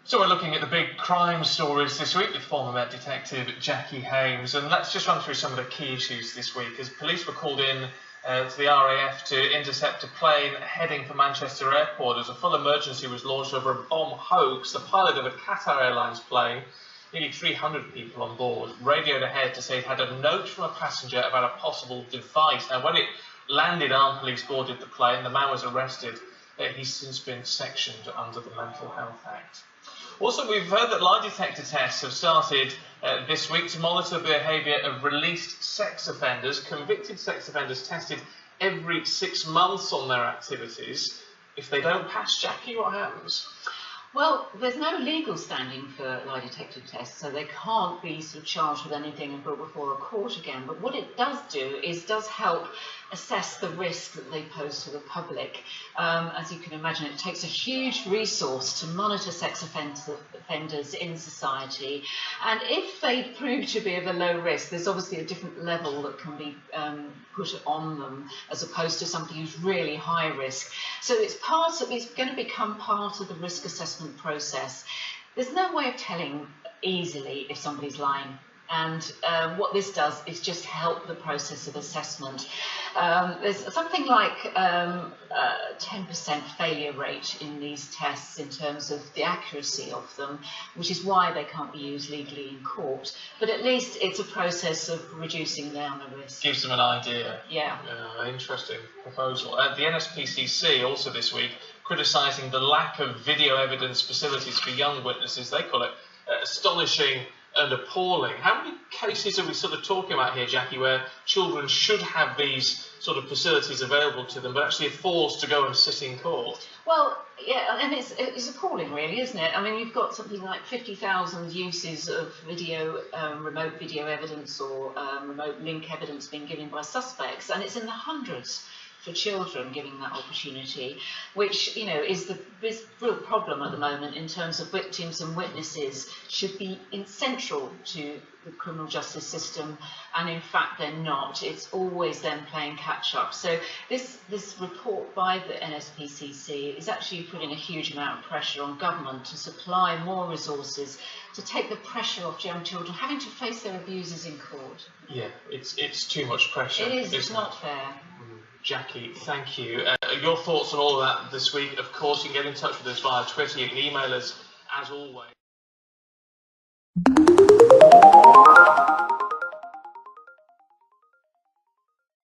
So we're looking at the big crime stories this week with former Met Detective Jackie Hames, and let's just run through some of the key issues this week, as police were called in to the RAF to intercept a plane heading for Manchester Airport as a full emergency was launched over a bomb hoax. The pilot of a Qatar Airlines plane, nearly 300 people on board, radioed ahead to say he had a note from a passenger about a possible device. Now, when it landed, armed police boarded the plane. The man was arrested. He's since been sectioned under the Mental Health Act. Also, we've heard that lie detector tests have started this week to monitor the behaviour of released sex offenders. Convicted sex offenders tested every 6 months on their activities. If they don't pass, Jackie, what happens? Well, there's no legal standing for lie detector tests, so they can't be sort of charged with anything and brought before a court again. But what it does do is does help assess the risk that they pose to the public. As you can imagine, it takes a huge resource to monitor sex offenders in society. And if they prove to be of a low risk, there's obviously a different level that can be put on them as opposed to somebody who's really high risk. So it's going to become part of the risk assessment process. There's no way of telling easily if somebody's lying. And what this does is just help the process of assessment. There's something like 10% failure rate in these tests in terms of the accuracy of them, which is why they can't be used legally in court. But at least it's a process of reducing down the risk. Gives them an idea. Yeah. Interesting proposal. The NSPCC also this week criticising the lack of video evidence facilities for young witnesses. They call it astonishing and appalling. How many cases are we sort of talking about here, Jackie, where children should have these sort of facilities available to them, but actually are forced to go and sit in court? Well, yeah, and it's appalling, really, isn't it? I mean, you've got something like 50,000 uses of video, remote video evidence or remote link evidence being given by suspects, and it's in the hundreds for children giving that opportunity, which, you know, is the real problem at the moment in terms of victims and witnesses should be central to the criminal justice system, and in fact they're not. It's always them playing catch up. So this report by the NSPCC is actually putting a huge amount of pressure on government to supply more resources to take the pressure off young children having to face their abusers in court. Yeah, it's too much pressure. It is. It's not fair. Jackie, thank you. Your thoughts on all of that this week? Of course, you can get in touch with us via Twitter. You can email us as always.